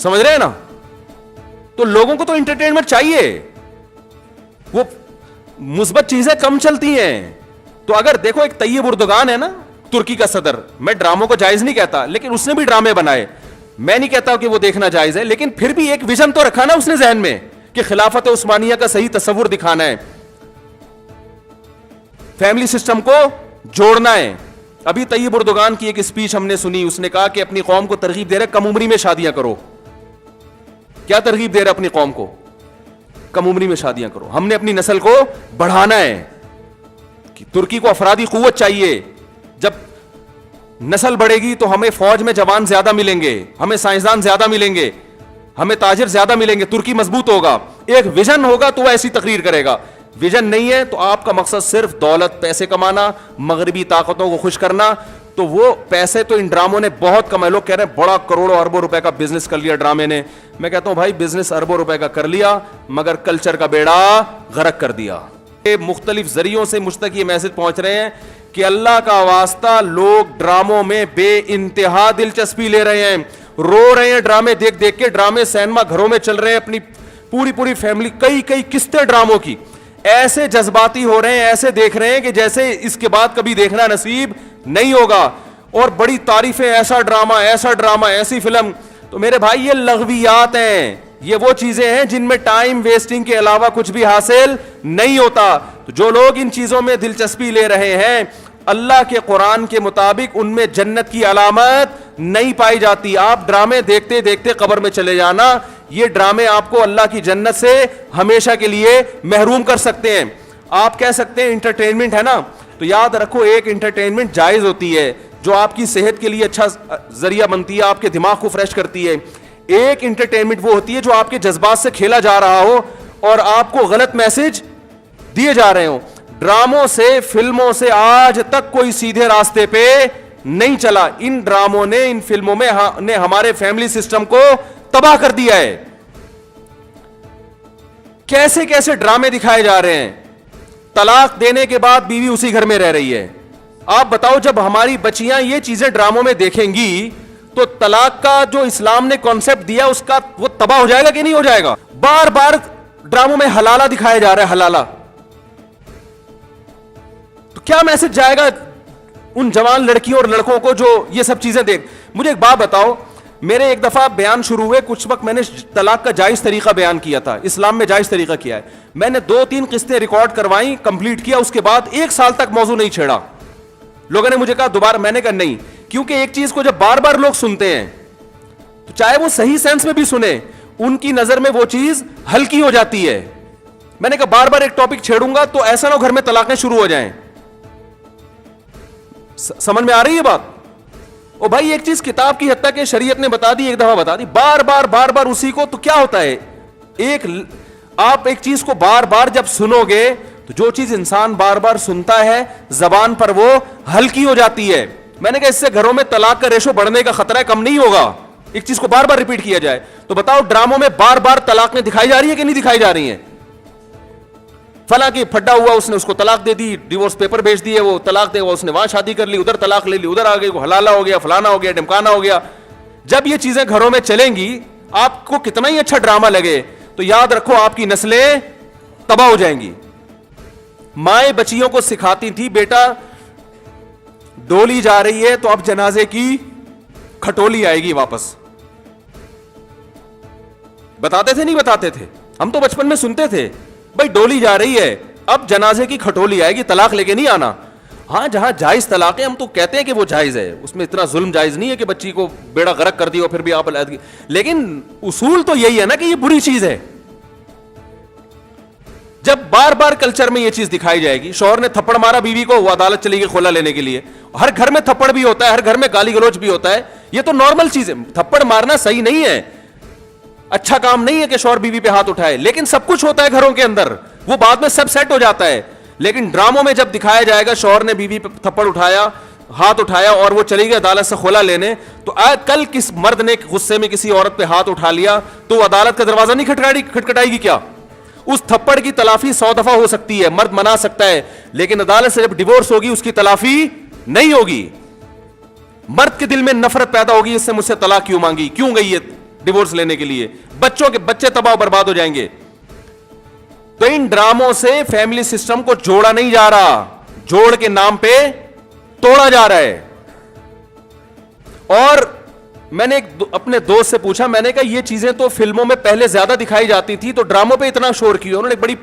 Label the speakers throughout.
Speaker 1: समझ रहे हैं ना? तो लोगों को तो एंटरटेनमेंट चाहिए, वो मुस्बत चीजें कम चलती हैं। तो अगर देखो एक तैयब उर्दुगान है ना, तुर्की का सदर, मैं ड्रामों को जायज नहीं कहता, लेकिन उसने भी ड्रामे बनाए। मैं नहीं कहता कि वो देखना जायज है, लेकिन फिर भी एक विजन तो रखा ना उसने जहन में कि खिलाफत उस्मानिया का सही तस्वुर दिखाना है, फैमिली सिस्टम को जोड़ना है। अभी तैयब उर्दुगान की एक स्पीच हमने सुनी, उसने कहा कि अपनी कौम को तरगीब दे रहे कम उम्री में शादियां करो। क्या तरगीब दे रहे अपनी कौम को? कम उम्री में शादियां करो। हमने अपनी नस्ल को बढ़ाना है कि तुर्की को अफरादी कुव्वत चाहिए। जब नस्ल बढ़ेगी तो हमें फौज में जवान ज्यादा मिलेंगे, हमें साइंसदान ज्यादा मिलेंगे, हमें ताजिर ज्यादा मिलेंगे, तुर्की मजबूत होगा। एक विजन होगा तो वह ऐसी तकरीर करेगा। विजन नहीं है तो आपका मकसद सिर्फ दौलत, पैसे कमाना, मगरबी ताकतों को खुश करना, तो वो पैसे तो इन ड्रामों ने बहुत कमाए। लोग कह रहे हैं बड़ा करोड़ों अरबों रुपए का बिजनेस कर लिया ड्रामे ने। मैं कहता हूं भाई बिजनेस अरबों रुपए का कर लिया, मगर कल्चर का बेड़ा गर्क कर दिया। मुख्तलिफ जरियों से मुझ तक ये मैसेज पहुंच रहे हैं कि अल्लाह का वास्ता, लोग ड्रामों में बे इंतहा दिलचस्पी ले रहे हैं, रो रहे हैं ड्रामे देख देख के। ड्रामे सिनेमा घरों में चल रहे हैं, अपनी पूरी पूरी फैमिली, कई कई किस्तें ड्रामों की, ऐसे जज्बाती हो रहे हैं, ऐसे देख रहे हैं कि जैसे इसके बाद कभी देखना नसीब नहीं होगा। और बड़ी तारीफें, ऐसा ड्रामा, ऐसी फिल्म। तो मेरे भाई ये लग़वियात हैं, ये वो चीजें हैं जिनमें टाइम वेस्टिंग के अलावा कुछ भी हासिल नहीं होता। तो जो लोग इन चीजों में दिलचस्पी ले रहे हैं, अल्लाह के कुरान के मुताबिक उनमें जन्नत की अलामत नहीं पाई जाती। आप ड्रामे देखते देखते कब्र में चले जाना, ये ड्रामे आपको अल्लाह की जन्नत से हमेशा के लिए महरूम कर सकते हैं। आप कह सकते हैं इंटरटेनमेंट है ना, तो याद रखो एक इंटरटेनमेंट जायज होती है जो आपकी सेहत के लिए अच्छा जरिया बनती है, आपके दिमाग को फ्रेश करती है। एक इंटरटेनमेंट वो होती है जो आपके जज्बात से खेला जा रहा हो और आपको गलत मैसेज दिए जा रहे हो। ड्रामों से, फिल्मों से आज तक कोई सीधे रास्ते पे नहीं चला। इन ड्रामों ने, इन फिल्मों में ने हमारे फैमिली सिस्टम को तबाह कर दिया है। कैसे कैसे ड्रामे दिखाए जा रहे हैं। तलाक देने के बाद बीवी उसी घर में रह रही है। आप बताओ, जब हमारी बच्चियां ये चीजें ड्रामों में देखेंगी तो तलाक का जो इस्लाम ने कॉन्सेप्ट दिया उसका वो तबाह हो जाएगा कि नहीं हो जाएगा? बार बार ड्रामों में हलाला दिखाया जा रहा है, हलाला। तो क्या मैसेज जाएगा उन जवान लड़कियों और लड़कों को जो ये सब चीजें देख? मुझे एक बात बताओ, मेरे एक दफा बयान शुरू हुए, कुछ वक्त मैंने तलाक का जायज तरीका बयान किया था, इस्लाम में जायज तरीका किया है। मैंने 2-3 किस्तें रिकॉर्ड करवाई, कंप्लीट किया, उसके बाद 1 साल तक मौजू नहीं छेड़ा। लोगों ने मुझे कहा दोबारा, मैंने कहा नहीं, क्योंकि एक चीज को जब बार बार लोग सुनते हैं तो चाहे वो सही सेंस में भी सुने, उनकी नजर में वो चीज हल्की हो जाती है। मैंने कहा बार बार एक टॉपिक छेड़ूंगा तो ऐसा ना घर में तलाकें शुरू हो जाएं। समझ में आ रही है बात? ओ भाई, एक चीज किताब की हद तक के शरीयत ने बता दी, एक दफा बता दी, बार बार उसी को, तो क्या होता है? आप एक चीज को बार बार जब सुनोगे तो जो चीज इंसान बार बार सुनता है जबान पर वो हल्की हो जाती है। मैंने कहा इससे घरों में तलाक का रेशो बढ़ने का खतरा कम नहीं होगा, एक चीज को बार बार रिपीट किया जाए। तो बताओ ड्रामों में बार बार तलाकें दिखाई जा रही है कि नहीं दिखाई जा रही हैं? फला की फड्डा हुआ, उसने उसको तलाक दे दी, डिवोर्स पेपर भेज दिए, वो तलाक दे, उसने वहां शादी कर ली, उधर तलाक ले ली, उधर आ गई, वो हलाला हो गया, फलाना हो गया, ढमकाना हो गया। जब ये चीजें घरों में चलेंगी, आपको कितना ही अच्छा ड्रामा लगे, तो याद रखो आपकी नस्लें तबाह हो जाएंगी। माएं बच्चियों को सिखाती थी, बेटा डोली जा रही है तो अब जनाजे की खटोली आएगी वापस। बताते थे नहीं बताते थे? हम तो बचपन में सुनते थे, भाई डोली जा रही है अब जनाजे की खटोली आएगी, तलाक लेके नहीं आना। हाँ, जहां जायज तलाक है हम तो कहते हैं कि वो जायज है, उसमें इतना जुल्म जायज नहीं है कि बच्ची को बेड़ा गर्क कर दिया फिर भी आप, लेकिन उसूल तो यही है ना कि ये बुरी चीज है। जब बार बार कल्चर में ये चीज दिखाई जाएगी, शौहर ने थप्पड़ मारा बीवी को, वो अदालत चली गई खोला लेने के लिए। हर घर में थप्पड़ भी होता है, हर घर में गाली गलौज भी होता है, ये तो नॉर्मल चीज है। थप्पड़ मारना सही नहीं है, अच्छा काम नहीं है कि शौहर बीवी पे हाथ उठाए, लेकिन सब कुछ होता है घरों के अंदर, वो बाद में सब सेट हो जाता है। लेकिन ड्रामों में जब दिखाया जाएगा शौहर ने बीवी पे थप्पड़ उठाया, हाथ उठाया और वो चली गई अदालत से खोला लेने, तो कल किस मर्द ने गुस्से में किसी औरत पे हाथ उठा लिया तो वो अदालत का दरवाजा नहीं खटखटाएगी क्या? उस थप्पड़ की तलाफी 100 दफा हो सकती है, मर्द मना सकता है, लेकिन अदालत से जब डिवोर्स होगी उसकी तलाफी नहीं होगी। मर्द के दिल में नफरत पैदा होगी, इससे मुझसे तलाक क्यों मांगी, क्यों गई है, डिवोर्स लेने के लिए, बच्चों के बच्चे तबाह برباد हो जाएंगे. तो इन ड्रामों से फैमिली सिस्टम को जोड़ा नहीं जा रहा, जोड़ के नाम पे तोड़ा जा रहा है. और मैंने अपने दोस्त से पूछा, मैंने कहा ये चीजें तो फिल्मों में पहले ज्यादा दिखाई जाती थी, तो ड्रामों पे इतना शोर क्यों? उन्होंने एक बड़ी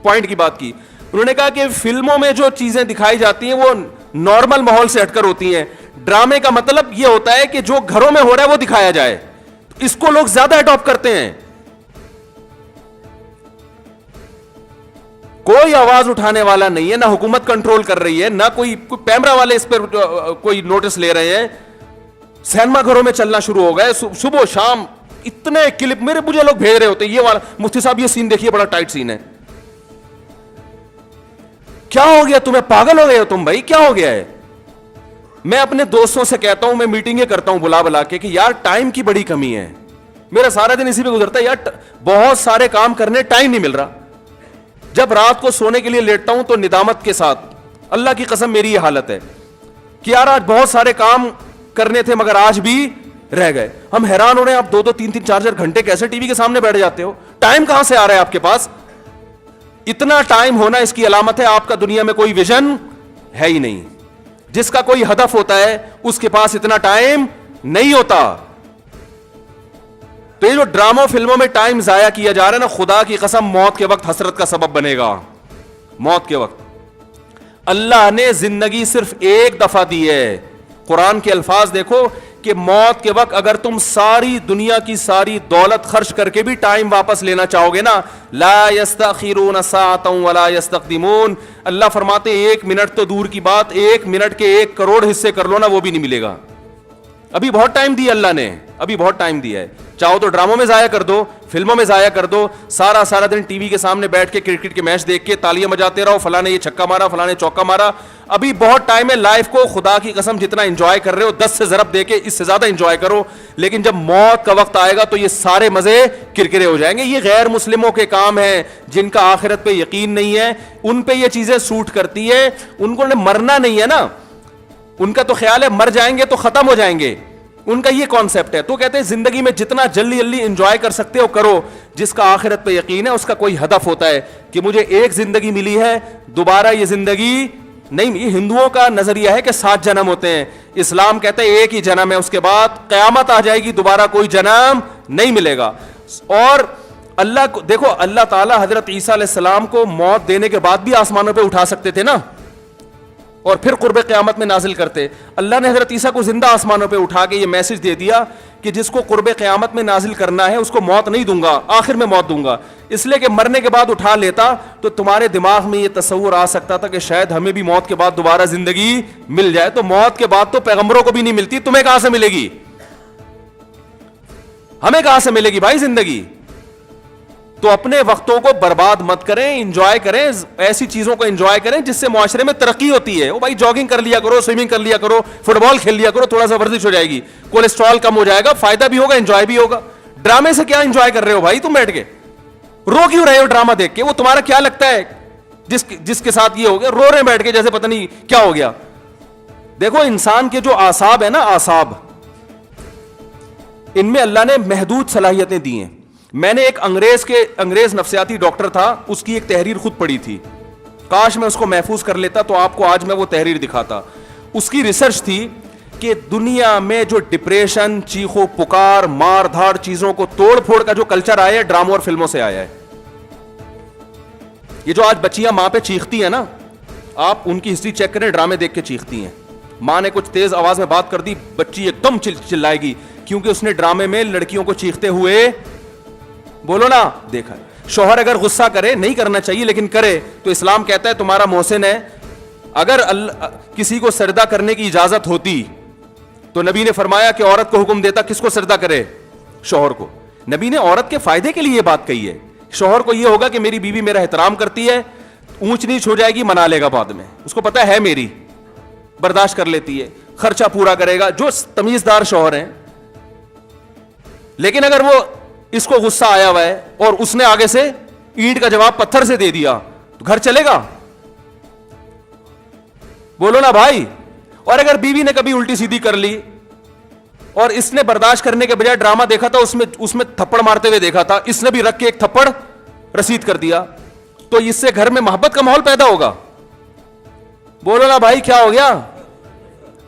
Speaker 1: पॉइंट की बात की. उन्होंने कहा कि फिल्मों में जो चीजें दिखाई जाती हैं वो नॉर्मल माहौल से हटकर होती हैं. ड्रामे का मतलब ये होता है कि जो घरों में हो रहा है वो दिखाया जाए. तो इसको लोग ज्यादा अडॉप्ट करते हैं. कोई आवाज उठाने वाला नहीं है, ना हुकूमत कंट्रोल कर रही है, ना कोई कैमरा वाले इस पर कोई नोटिस ले रहे हैं. सिनेमा घरों में चलना शुरू हो गए सुबह शाम. इतने क्लिप मुझे लोग भेज रहे होते, ये वाला मुफ्ती साहब ये सीन देखिए, बड़ा टाइट सीन है. क्या हो गया तुम्हें? पागल हो गए हो तुम भाई, क्या हो गया है? मैं अपने दोस्तों से कहता हूं, मैं मीटिंगें करता हूं बुला बुला के कि यार टाइम की बड़ी कमी है. मेरा सारा दिन इसी पे गुजरता है यार, बहुत सारे काम करने टाइम नहीं मिल रहा. जब रात को सोने के लिए लेटता हूं तो निदामत के साथ, अल्लाह की कसम मेरी ये हालत है कि यार आज बहुत सारे काम करने थे मगर आज भी रह गए. हम हैरान हो रहे हैं, आप 2-2, 3-3, 4-4 घंटे कैसे टीवी के सामने बैठ जाते हो? टाइम कहां से आ रहा है आपके पास? इतना टाइम होना इसकी अलामत है आपका दुनिया में कोई विजन है ही नहीं. जिसका कोई हदफ होता है उसके पास इतना टाइम नहीं होता. तो ये जो ड्रामा फिल्मों में टाइम जाया किया जा रहा है ना, खुदा की कसम मौत के वक्त हसरत का सबब बनेगा. मौत के वक्त अल्लाह ने जिंदगी सिर्फ एक दफा दी है. कुरान के अल्फाज देखो कि मौत के वक्त अगर तुम सारी दुनिया की सारी दौलत खर्च करके भी टाइम वापस लेना चाहोगे ना, ला यस्तखिरून साअतन वला यस्तक़दिमून. अल्लाह फरमाते 1 मिनट तो दूर की बात, 1 मिनट के 1 करोड़ हिस्से कर लो ना, वो भी नहीं मिलेगा. अभी बहुत टाइम दिया अल्लाह ने, अभी बहुत टाइम दिया है. चाहो तो ड्रामों में जाया कर दो, फिल्मों में जाया कर दो, सारा सारा दिन टीवी के सामने बैठ के क्रिकेट के मैच देख के तालियां बजाते रहो, फलाने ये छक्का मारा, फलाने चौका मारा. अभी बहुत टाइम है. लाइफ को खुदा की कसम जितना एंजॉय कर रहे हो 10 से ज़रब देके इससे ज्यादा एंजॉय करो. लेकिन जब मौत का वक्त आएगा तो ये सारे मजे किरकिरे हो जाएंगे. ये गैर मुस्लिमों के काम है, जिनका आखिरत पे यकीन नहीं है, उन पे ये चीजें सूट करती है. उनको मरना नहीं है ना, उनका तो ख्याल है मर जाएंगे तो खत्म हो जाएंगे, उनका ये कॉन्सेप्ट है. तो कहते हैं जिंदगी में जितना जल्दी जल्दी एंजॉय कर सकते हो करो. जिसका आखिरत पे यकीन है उसका कोई हदफ होता है कि मुझे एक जिंदगी मिली है, दोबारा ये जिंदगी नहीं. ये हिंदुओं का नजरिया है कि 7 जन्म होते हैं. इस्लाम कहते हैं एक ही जन्म है, उसके बाद कयामत आ जाएगी, दोबारा कोई जन्म नहीं मिलेगा. और अल्लाह को देखो, अल्लाह ताला हजरत ईसा अलैहिस्सलाम को मौत देने के बाद भी आसमानों पे उठा सकते थे ना, और फिर कुर्बे क़यामत में नाजिल करते. अल्लाह ने हजरत ईसा को जिंदा आसमानों पे उठा के ये मैसेज दे दिया कि जिसको कुर्बे क़यामत में नाजिल करना है उसको मौत नहीं दूंगा, आखिर में मौत दूंगा. इसलिए कि मरने के बाद उठा लेता तो तुम्हारे दिमाग में ये तस्वुर आ सकता था कि शायद हमें भी मौत के बाद दोबारा जिंदगी मिल जाए. तो मौत के बाद तो पैगंबरों को भी नहीं मिलती, तुम्हें कहां से मिलेगी? हमें कहां से मिलेगी भाई जिंदगी? तो अपने वक्तों को बर्बाद मत करें, एंजॉय करें, ऐसी चीजों को एंजॉय करें जिससे मुआशरे में तरक्की होती है. ओ भाई जॉगिंग कर लिया करो, स्विमिंग कर लिया करो, फुटबॉल खेल लिया करो, थोड़ा सा वर्जिश हो जाएगी, कोलेस्ट्रॉल कम हो जाएगा, फायदा भी होगा, एंजॉय भी होगा. ड्रामे से क्या एंजॉय कर रहे हो भाई तुम बैठ के? रो क्यों रहे हो ड्रामा देख के? वो तुम्हारा क्या लगता है जिसके साथ ये हो गया, रो रहे बैठ के जैसे पता नहीं क्या हो गया. देखो इंसान के जो आसाब है ना, आसाब, इनमें अल्लाह ने महदूद सलाहियतें दी हैं. मैंने एक अंग्रेज नफ्सियाती डॉक्टर था, उसकी एक तहरीर खुद पढ़ी थी. काश मैं उसको महफूज कर लेता तो आपको आज मैं वो तहरीर दिखाता. उसकी रिसर्च थी कि दुनिया में जो डिप्रेशन, चीखो पुकार, मार धाड़, चीजों को तोड़ फोड़ का जो कल्चर आया है, ड्रामों और फिल्मों से आया है. ये जो आज बच्चियां मां पे चीखती हैं ना, आप उनकी हिस्ट्री चेक करें, ड्रामे देख के चीखती हैं. मां ने कुछ तेज आवाज में बात कर दी, बच्ची एकदम चिल्लाएगी क्योंकि उसने ड्रामे में लड़कियों को चीखते हुए, बोलो ना, देखा. शौहर अगर गुस्सा करे, नहीं करना चाहिए लेकिन करे, तो इस्लाम कहता है तुम्हारा मोहसिन है. अगर किसी को सजदा करने की इजाजत होती तो नबी ने फरमाया कि औरत को हुक्म देता किसको सजदा करे? शौहर को. नबी ने औरत के फायदे के लिए यह बात कही है. शौहर को यह होगा कि मेरी बीवी मेरा एहतराम करती है, ऊंच नीच हो जाएगी मना लेगा बाद में, उसको पता है मेरी, बर्दाश्त कर लेती है, खर्चा पूरा करेगा, जो तमीजदार शौहर है. लेकिन अगर वो इसको गुस्सा आया हुआ है और उसने आगे से ईंट का जवाब पत्थर से दे दिया तो घर चलेगा? बोलो ना भाई. और अगर बीवी ने कभी उल्टी सीधी कर ली اور اس نے برداشت کرنے کے بجائے ڈرامہ دیکھا تھا, اس میں تھپڑ مارتے ہوئے دیکھا تھا, اس نے بھی رکھ کے ایک تھپڑ رسید کر دیا, تو اس سے گھر میں محبت کا ماحول پیدا ہوگا؟ بولو نا بھائی کیا ہو گیا؟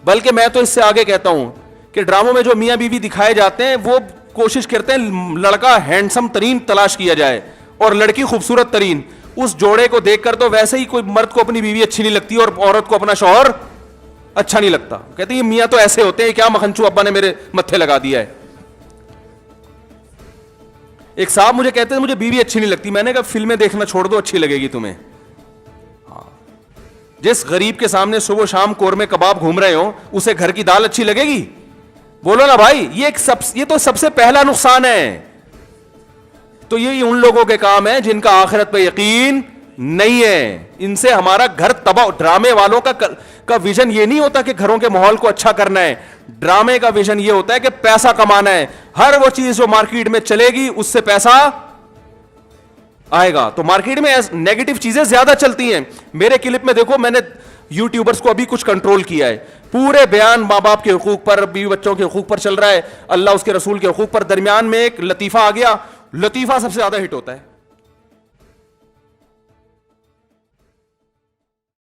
Speaker 1: بلکہ میں تو اس سے آگے کہتا ہوں کہ ڈراموں میں جو میاں بیوی دکھائے جاتے ہیں وہ کوشش کرتے ہیں لڑکا ہینڈسم ترین تلاش کیا جائے اور لڑکی خوبصورت ترین. اس جوڑے کو دیکھ کر تو ویسے ہی کوئی مرد کو اپنی بیوی اچھی نہیں لگتی اور عورت کو اپنا شوہر اچھا نہیں لگتا. کہتے ہیں یہ میاں تو ایسے ہوتے ہیں, کیا مکھنچو ابا نے میرے متھے لگا دیا ہے. ایک صاحب مجھے کہتے ہیں مجھے بیوی اچھی نہیں لگتی. میں نے کہا فلمیں دیکھنا چھوڑ دو, اچھی لگے گی تمہیں. جس غریب کے سامنے صبح شام قورمے کباب گھوم رہے ہو اسے گھر کی دال اچھی لگے گی؟ بولو نا بھائی. یہ تو سب سے پہلا نقصان ہے. تو یہ ان لوگوں کے کام ہے جن کا آخرت پہ یقین نہیں ہے, ان سے ہمارا گھر تباہ. ڈرامے والوں کا ویژن یہ نہیں ہوتا کہ گھروں کے ماحول کو اچھا کرنا ہے. ڈرامے کا ویژن یہ ہوتا ہے کہ پیسہ کمانا ہے. ہر وہ چیز جو مارکیٹ میں چلے گی اس سے پیسہ آئے گا. تو مارکیٹ میں نیگیٹو چیزیں زیادہ چلتی ہیں. میرے کلپ میں دیکھو, میں نے یوٹیوبرز کو ابھی کچھ کنٹرول کیا ہے. پورے بیان ماں باپ کے حقوق پر, بیوی بچوں کے حقوق پر چل رہا ہے, اللہ اس کے رسول کے حقوق پر. درمیان میں ایک لطیفہ آ گیا, لطیفہ سب سے زیادہ ہٹ ہوتا ہے.